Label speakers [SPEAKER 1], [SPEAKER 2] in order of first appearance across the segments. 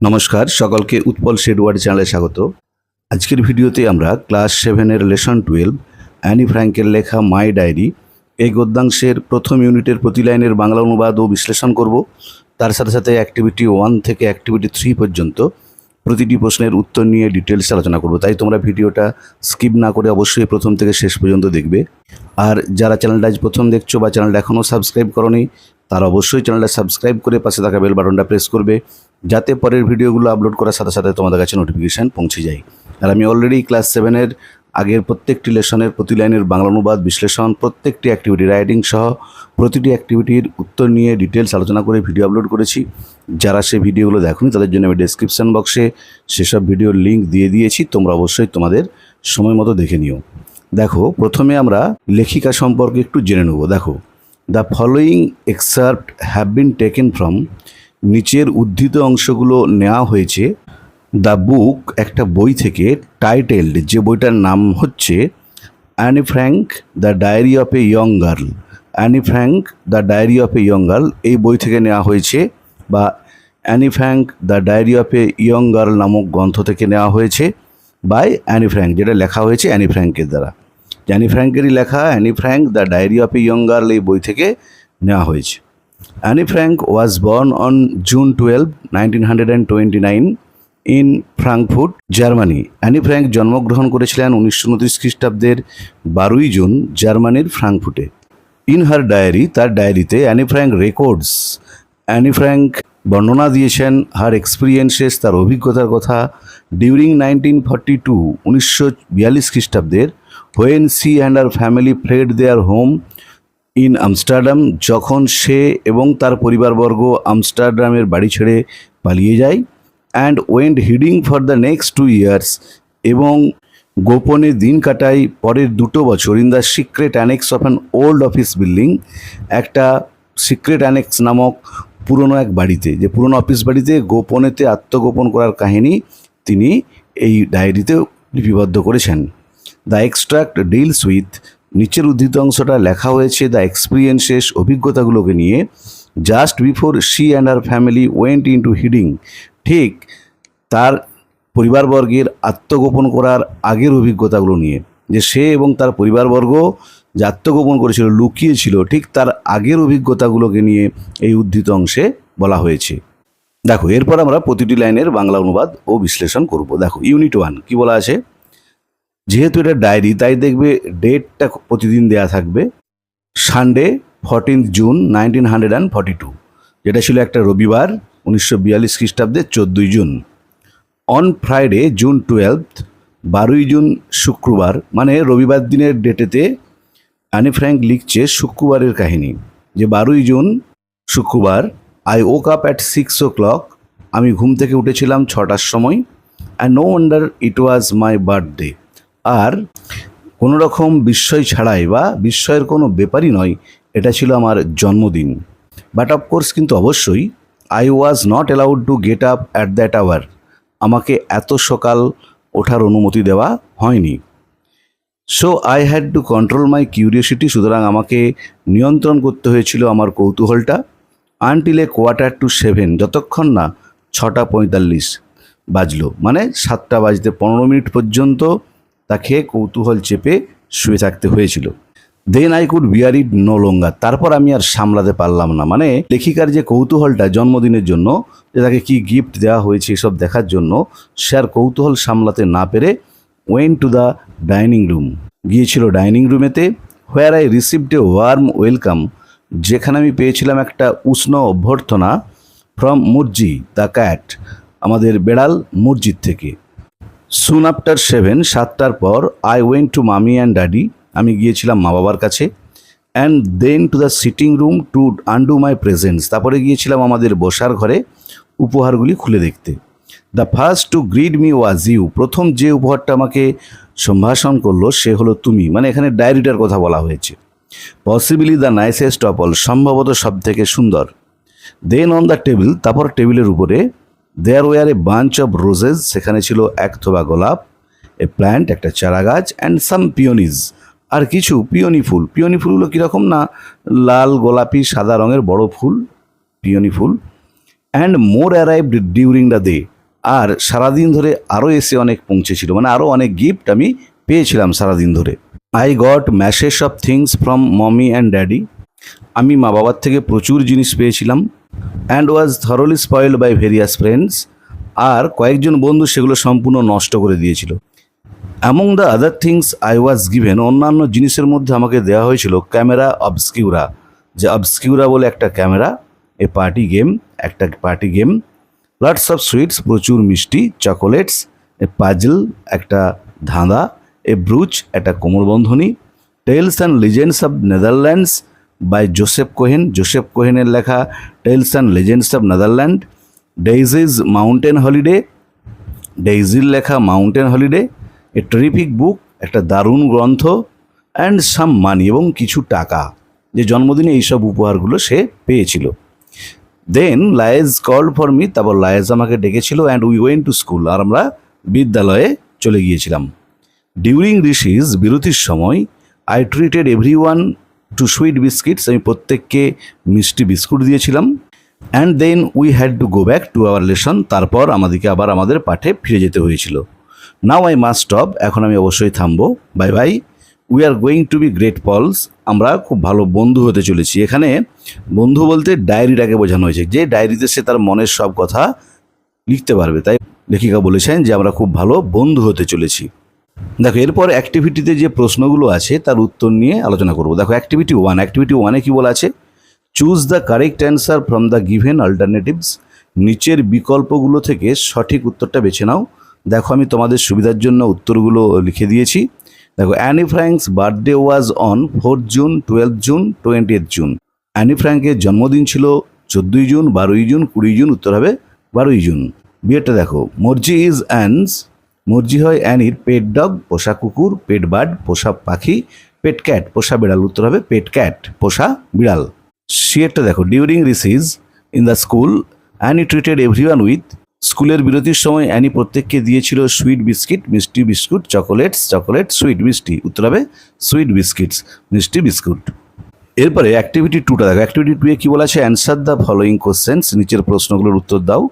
[SPEAKER 1] নমস্কার সকলকে Utpal shade word চ্যানেলে স্বাগত। আজকের ভিডিওতে আমরা ক্লাস 7-এর লেসন 12 অ্যানি ফ্র্যাঙ্কের লেখা মাই ডায়েরি এই গদ্যাংশের প্রথম ইউনিটের প্রতি লাইনের বাংলা অনুবাদ ও বিশ্লেষণ করব। তার সাথে সাথে অ্যাক্টিভিটি 1 থেকে অ্যাক্টিভিটি 3 পর্যন্ত প্রতিটি প্রশ্নের উত্তর নিয়ে ডিটেলস আলোচনা করব। তাই তোমরা ভিডিওটা স্কিপ না করে অবশ্যই প্রথম থেকে শেষ পর্যন্ত দেখবে। আর যারা চ্যানেলটা আজ প্রথম দেখছো বা চ্যানেলটা এখনও সাবস্ক্রাইব করোনি তারা অবশ্যই চ্যানেলটা সাবস্ক্রাইব করে পাশে থাকা বেল বাটনটা প্রেস করবে, যাতে পরের ভিডিওগুলো আপলোড করার সাথে সাথে তোমাদের কাছে নোটিফিকেশান পৌঁছে যায়। আর আমি অলরেডি ক্লাস 7-এর আগের প্রত্যেকটি লেসনের প্রতি লাইনের বাংলা অনুবাদ বিশ্লেষণ, প্রত্যেকটি অ্যাক্টিভিটি রাইটিং সহ প্রতিটি অ্যাক্টিভিটির উত্তর নিয়ে ডিটেলস আলোচনা করে ভিডিও আপলোড করেছি। যারা সেই ভিডিওগুলো দেখোনি তাদের জন্য আমি ডেসক্রিপশান বক্সে সেসব ভিডিওর লিঙ্ক দিয়ে দিয়েছি, তোমরা অবশ্যই তোমাদের সময় মতো দেখে নিও। দেখো, প্রথমে আমরা লেখিকা সম্পর্কে একটু জেনে নেব। দেখো, the following excerpt have been taken from, নিচের উদ্ধৃত অংশগুলো নেওয়া হয়েছে দ্য বুক, একটা বই থেকে, টাইটেলড, যে বইটার নাম হচ্ছে Anne Frank the diary of a young girl. Anne Frank the diary of a young girl এই বই থেকে নেওয়া হয়েছে, বা Anne Frank the diary of a young girl নামক গ্রন্থ থেকে নেওয়া হয়েছে বাই অ্যানি ফ্র্যাঙ্ক, যেটা লেখা হয়েছে অ্যানি ফ্র্যাঙ্কের দ্বারা। অ্যানি ফ্র্যাঙ্কেরই লেখা Anne Frank the diary of a young girl এই বই থেকে নেওয়া হয়েছে। Anne Frank was born on June 12, 1929 in Frankfurt, Germany. Anne Frank জন্মগ্রহণ করেছিলেন 1929 খ্রিস্টাব্দের 12ই জুন জার্মানির ফ্রাঙ্কফুর্টে। ইন হার ডায়েরি, তার ডায়েরিতে Anne Frank records, Anne Frank বর্ণনা দিয়েছেন হার এক্সপিরিয়েন্সেস, তার অভিজ্ঞতার কথা, ডিউরিং 1942 1942 খ্রিস্টাব্দের, when she and her family fled their home in Amsterdam, যখন সে এবং তার পরিবারবর্গ আমস্টারডামের বাড়ি ছেড়ে পালিয়ে যায়। And went hiding for the next 2 years, এবং গোপনে দিন কাটাই পরের 2 বছর in the secret annexe of an old office building, একটা সিক্রেট অ্যানেক্স নামক পুরনো এক বাড়িতে, যে পুরনো অফিস বাড়িতে গোপনেতে আত্মগোপন করার কাহিনী তিনি এই ডায়েরিতে লিপিবদ্ধ করেছেন। দ্য এক্সট্রাক্ট ডিলস উইথ, নিচের উদ্ধৃত অংশটা লেখা হয়েছে দ্য এক্সপিরিয়েন্সেস, অভিজ্ঞতাগুলোকে নিয়ে, just before she and her family went into hiding, ঠিক তার পরিবারবর্গের আত্মগোপন করার আগের অভিজ্ঞতাগুলো নিয়ে, যে সে এবং তার পরিবারবর্গ যে আত্মগোপন করেছিল, লুকিয়েছিল, ঠিক তার আগের অভিজ্ঞতাগুলোকে নিয়ে এই উদ্ধৃত অংশে বলা হয়েছে। দেখো, এরপর আমরা প্রতিটি লাইনের বাংলা অনুবাদ ও বিশ্লেষণ করব। দেখো, ইউনিট 1 কি বলা আছে। যেহেতু এটা ডায়েরি তাই দেখবে ডেটটা প্রতিদিন দেয়া থাকবে। সানডে 14th June 1942, যেটা ছিল একটা রবিবার 1942 খ্রিস্টাব্দের 14ই জুন। অন ফ্রাইডে June 12th, 12ই জুন শুক্রবার, মানে রবিবার দিনের ডেটেতে অ্যানি ফ্র্যাঙ্ক লিখছে শুক্রবারের কাহিনী, যে 12ই জুন শুক্রবার, I woke up at 6 o'clock, আমি ঘুম থেকে উঠেছিলাম 6টার সময়। And no wonder it was my birthday, আর কোনো রকম বিস্ময় ছাড়াই বা বিস্ময়ের কোনো ব্যাপারই নয়, এটা ছিল আমার জন্মদিন। বাট অফকোর্স, কিন্তু অবশ্যই, I was not allowed to get up at that our, আমাকে এত সকাল ওঠার অনুমতি দেওয়া হয়নি। So I had to control my curiosity, সুতরাং আমাকে নিয়ন্ত্রণ করতে হয়েছিল আমার কৌতূহলটা। আনটিল এ 6:45, যতক্ষণ না 6:45 বাজলো, মানে 7টা বাজতে 15 মিনিট পর্যন্ত তাকে কৌতূহল চেপে শুয়ে থাকতে হয়েছিল। Then I could bear it no longer, তারপর আমি আর সামলাতে পারলাম না, মানে লেখিকার যে কৌতূহলটা জন্মদিনের জন্য, যে তাকে কী গিফট দেওয়া হয়েছে এসব দেখার জন্য, সে আর কৌতূহল সামলাতে না পেরে went to the dining room, গিয়েছিল ডাইনিং রুমেতে। Where I received a warm welcome, যেখানে আমি পেয়েছিলাম একটা উষ্ণ অভ্যর্থনা, ফ্রম মুরজি দ্য ক্যাট, আমাদের বেড়াল মুরজির থেকে। সুন আফটার 7, 7টার পর, I went to mummy and daddy, আমি গিয়েছিলাম মা বাবার কাছে। And then to the sitting room to undo my presents, তারপরে গিয়েছিলাম আমাদের বসার ঘরে উপহারগুলি খুলে দেখতে। The first to greet me was you, প্রথম যে উপহারটা আমাকে সম্ভাষণ করলো সে হলো তুমি, মানে এখানে ডায়েরিটার কথা বলা হয়েছে। Possibly the nicest of all, সম্ভবত সব থেকে সুন্দর। দেন অন দ্য টেবিল, তারপর টেবিলের উপরে, there were a bunch of roses, সেখানে ছিল এক থোবা গোলাপ, এ প্ল্যান্ট, একটা চারা গাছ, অ্যান্ড সাম পিওনিজ, আর কিছু পিওনি ফুল। পিওনি ফুলগুলো কীরকম না, লাল গোলাপি সাদা রঙের বড় ফুল, পিওনি ফুল। And more arrived during the day, আর সারাদিন ধরে আরও এসে অনেক পৌঁছেছিল, মানে আরও অনেক গিফট আমি পেয়েছিলাম সারাদিন ধরে। I got masses of things from mummy and daddy. আমি মা বাবার থেকে প্রচুর জিনিস পেয়েছিলাম। And was thoroughly spoiled by various friends. আর কয়েকজন বন্ধু সেগুলো সম্পূর্ণ নষ্ট করে দিয়েছিল। Among the other things I was given, অন্যান্য জিনিসের মধ্যে আমাকে দেওয়া হয়েছিল ক্যামেরা অবস্কিউরা, যে অবস্কিউরা বলে একটা ক্যামেরা, এ পার্টি গেম, একটা party game, lots of sweets, প্রচুর মিষ্টি, চকোলেটস, এ পাজল, একটা ধাঁধা, এ ব্রুচ, একটা কোমরবন্ধনী, tales and legends of Netherlands by Joseph Cohen, Joseph কোহেনের লেখা tales and legends of Netherland, Daisy's mountain holiday, ডেইজির লেখা mountain holiday, a terrific book, একটা দারুণ গ্রন্থ, অ্যান্ড সাম মানি, এবং কিছু টাকা, যে জন্মদিনে এইসব উপহারগুলো সে পেয়েছিল। Then Lies called for me, তারপর লায়েজ আমাকে ডেকেছিল, and we went to school, আর আমরা বিদ্যালয়ে চলে গিয়েছিলাম। ডিউরিং রিসিস, বিরতির সময়, I treated every one to sweet biscuits, আমি প্রত্যেককে মিষ্টি বিস্কুট দিয়েছিলাম। And then we had to go back to our lesson, তারপর আমাদেরকে আবার আমাদের পাঠে ফিরে যেতে হয়েছিল। নাও আই মাস্ট স্টপ, এখন আমি অবশ্যই থামবো, bye bye. We are going to be great pals, আমরা খুব ভালো বন্ধু হতে চলেছি। এখানে বন্ধু বলতে ডায়েরিটাকে বোঝানো হয়েছে, যে ডায়েরিতে সে তার মনের সব কথা লিখতে পারবে, তাই লেখিকা বলেছেন যে আমরা খুব ভালো বন্ধু হতে চলেছি। দেখো এরপর অ্যাক্টিভিটিতে যে প্রশ্নগুলো আছে তার উত্তর নিয়ে আলোচনা করব। দেখো অ্যাক্টিভিটি ওয়ান, অ্যাক্টিভিটি ওয়ানে কী বলা আছে, choose the correct answer from the given alternatives, নিচের বিকল্পগুলো থেকে সঠিক উত্তরটা বেছে নাও। দেখো আমি তোমাদের সুবিধার জন্য উত্তরগুলো লিখে দিয়েছি। দেখো Anne Frank's birthday was on 4 June, 12 June, 20 June. Anne ফ্র্যাঙ্কের জন্মদিন ছিল 14 জুন, 12 জুন, 20 জুন, উত্তর হবে 12 জুন। বিয়েটা দেখো, মর্জি ইজ অ্যান্স, মর্জি হয় অ্যানির পেট ডগ, পোষা কুকুর, পেট বার্ড, পোষা পাখি, পেট ক্যাট, পোষা বিড়াল, উত্তর হবে পেট ক্যাট, পোষা বিড়াল। সিয়েরটা দেখো, during recess in the school Anne treated everyone with, স্কুলের বিরতির সময় অ্যানি প্রত্যেককে দিয়েছিল সুইট বিস্কিট, মিষ্টি বিস্কুট, চকোলেটস, চকোলেট, সুইট, মিষ্টি, উত্তর হবে সুইট বিস্কিটস, মিষ্টি বিস্কুট। এরপরে অ্যাক্টিভিটি টুটা দেখো, অ্যাক্টিভিটি টুয়ে কী বলা আছে, অ্যান্সার দ্য ফলোয়িং কোশ্চেন্স, নিচের প্রশ্নগুলোর উত্তর দাও।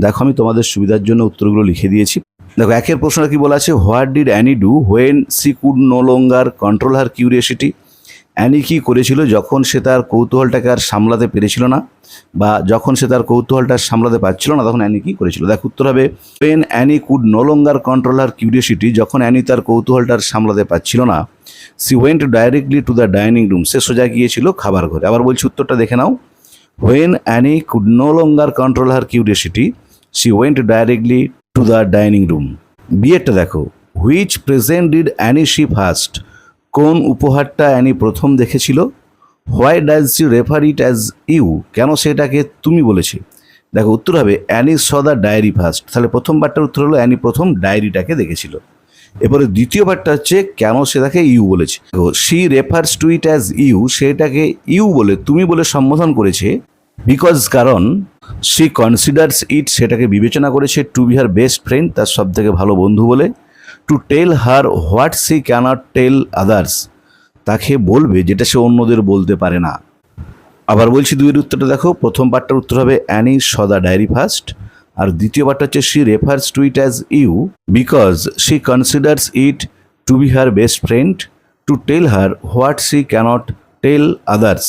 [SPEAKER 1] দেখো আমি তোমাদের সুবিধার জন্য উত্তরগুলো লিখে দিয়েছি। দেখো একের প্রশ্নটা কী বলা আছে, what did Anne do when she could no longer control her curiosity, Anne কী করেছিল যখন সে তার কৌতূহলটাকে আর সামলাতে পেরেছিল না, বা যখন সে তার কৌতূহলটা সামলাতে পারছিল না তখন অ্যানি কী করেছিল। দেখ উত্তর হবে when Anne could no longer control her curiosity, যখন অ্যানি তার কৌতূহলটার সামলাতে পারছিল না, she went directly to the dining room, সে সোজা গিয়েছিল খাবার ঘরে। আবার বলছি উত্তরটা দেখে নাও, when Anne could no longer control her curiosity, she went directly to the dining room. বিয়েরটা দেখো, which present did Anne see first, কোন উপহারটা অ্যানি প্রথম দেখেছিল। Why does you refer it as you, কেন সেটাকে তুমি বলেছে। দেখো উত্তর হবে Anne saw the diary first, তাহলে প্রথমবারটার উত্তর হলো অ্যানি প্রথম ডায়েরিটাকে দেখেছিল। এরপরে দ্বিতীয়বারটা হচ্ছে কেন সেটাকে ইউ বলেছে। দেখো she refers to it as you, সেটাকে ইউ বলে তুমি বলে সম্বোধন করেছে, বিকজ কারণ শি কনসিডার্স ইট, সেটাকে বিবেচনা করেছে to be her best friend, তার সব থেকে ভালো বন্ধু বলে। To tell her what she cannot tell others, তাকে বলবে যেটা সে অন্যদের বলতে পারে না। আবার বলছি দুইয়ের উত্তরটা দেখো, প্রথম পার্টটার উত্তর হবে Anne saw the diary first, আর দ্বিতীয় পার্টটা হচ্ছে she refers to it as you because she considers it to be her best friend to tell her what she cannot tell others.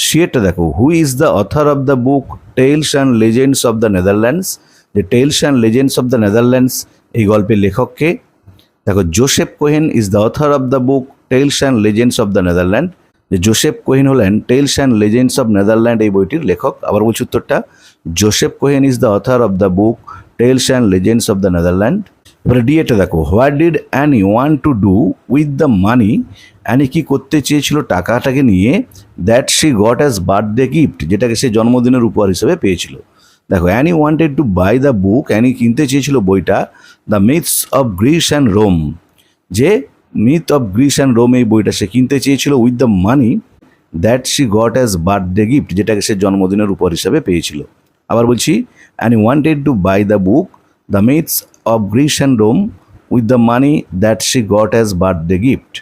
[SPEAKER 1] সিয়েরটা দেখো, who is the author of the book tales and legends of the Netherlands, যে tales and legends of the Netherlands এই গল্পের লেখককে। দেখো Joseph Cohen is the author of the book tales and legends of the Netherland, যে Joseph Cohen হলেন tales and legends of Netherland এই বইটির লেখক। আবার বলছি উত্তরটা, Joseph Cohen is the author of the book tales and legends of the Netherland. এবারে ডিএটা দেখো, what did Anne want to do with the money, অ্যানি কি করতে চেয়েছিল টাকাটাকে নিয়ে, that she got as birthday gift, যেটাকে সে জন্মদিনের উপহার হিসেবে পেয়েছিল। দেখো Anne wanted to buy the book, Anne কিনতে চেয়েছিল বইটা the myths of Greece and Rome, যে myth of Greece and Rome এই বইটা সে কিনতে চেয়েছিল with the money that she got as birthday gift, যেটাকে সে জন্মদিনের উপহার হিসেবে পেয়েছিল। আবার বলছি Anne wanted to buy the book the myths of Greece and Rome with the money that she got as birthday gift.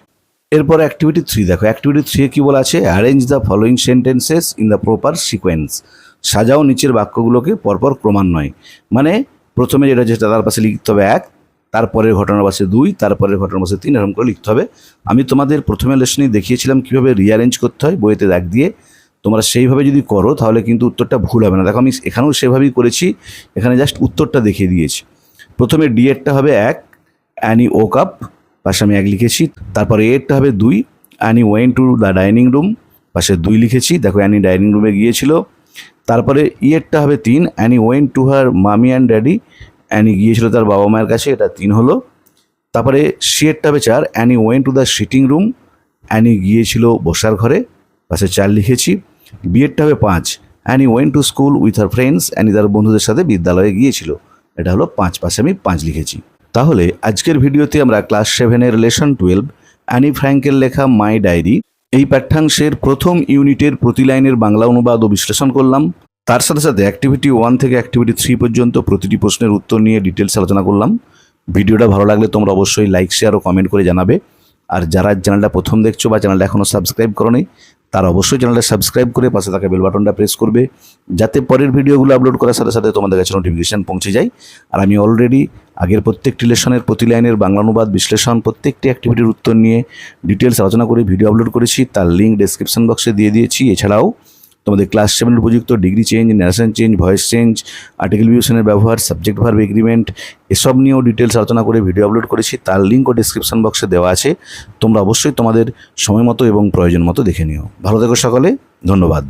[SPEAKER 1] এরপর অ্যাক্টিভিটি 3 দেখো, অ্যাক্টিভিটি 3 কি বলা আছে, arrange the following sentences in the proper sequence, সাজাও নিচের বাক্যগুলোকে পরপর ক্রমান্বয়ে। মানে প্রথমে যেটা যেটা তার পাশে লিখতে হবে 1, তারপরের ঘটনার পাশে 2, তারপরের ঘটনার পাশে 3, এরকম করে লিখতে হবে। আমি তোমাদের প্রথমে লেসনেই দেখিয়েছিলাম কীভাবে রিঅ্যারেঞ্জ করতে হয় বইতে দাগ দিয়ে। তোমরা সেইভাবে যদি করো তাহলে কিন্তু উত্তরটা ভুল হবে না। দেখো আমি এখানেও সেভাবেই করেছি, এখানে জাস্ট উত্তরটা দেখিয়ে দিয়েছি। প্রথমে ডি এরটা হবে 1, অ্যানি ওক আপ, পাশে আমি 1 লিখেছি। তারপরে এরটা হবে 2, Anne went to the dining room, পাশে 2 লিখেছি। দেখো অ্যানি ডাইনিং রুমে গিয়েছিল। তারপরে ইয়েরটা হবে 3, অ্যানি ওয়েন্ট টু হার মামি অ্যান্ড ড্যাডি, অ্যানি গিয়েছিল তার বাবা মায়ের কাছে, এটা 3 হলো। তারপরে সিয়েরটা হবে 4, Anne went to the sitting room, Anne গিয়েছিল বসার ঘরে, পাশে 4 লিখেছি। বিয়েরটা হবে 5, Anne went to school with her friends, Anne তার বন্ধুদের সাথে বিদ্যালয়ে গিয়েছিল, এটা হলো 5, পাশে আমি 5 লিখেছি। তাহলে আজকের ভিডিওতে আমরা ক্লাস 7-এর লেসন 12 অ্যানি ফ্র্যাঙ্কের লেখা মাই ডায়েরি এই পাঠ্যাংশের প্রথম ইউনিটের প্রতি লাইনের বাংলা অনুবাদ ও বিশ্লেষণ করলাম। তার সাথে সাথে অ্যাক্টিভিটি 1 থেকে অ্যাক্টিভিটি 3 পর্যন্ত প্রতিটি প্রশ্নের উত্তর নিয়ে ডিটেলস আলোচনা করলাম। ভিডিওটা ভালো লাগলে তোমরা অবশ্যই লাইক, শেয়ার ও কমেন্ট করে জানাবে। আর যারা চ্যানেলটা প্রথম দেখছো বা চ্যানেলটা এখনও সাবস্ক্রাইব করোনি, তারা অবশ্যই চ্যানেলটা সাবস্ক্রাইব করে পাশে থাকা বেল বাটনটা প্রেস করবে, যাতে পরের ভিডিওগুলো আপলোড করার সাথে সাথে তোমাদের কাছে নোটিফিকেশান পৌঁছে যায়। আর আমি অলরেডি আগের প্রত্যেকটি লেসনের প্রতি লাইনের বাংলা অনুবাদ, বিশ্লেষণ, প্রত্যেকটি অ্যাক্টিভিটির উত্তর নিয়ে ডিটেলস আলোচনা করে ভিডিও আপলোড করেছি, তার লিঙ্ক ডেসক্রিপশন বক্সে দিয়ে দিয়েছি। এছাড়াও তোমাদের ক্লাস 7 উপযুক্ত degree change, narration change, voice change, article বিউশনের ব্যবহার, সাবজেক্ট ভার্ব এগ্রিমেন্ট, এসব নিয়েও ডিটেলস আলোচনা করে ভিডিও আপলোড করেছি, তার লিঙ্কও ডেসক্রিপশন বক্সে দেওয়া আছে। তোমরা অবশ্যই তোমাদের সময় মতো এবং প্রয়োজন মতো দেখে নিও। ভালো থেকো সকলে, ধন্যবাদ।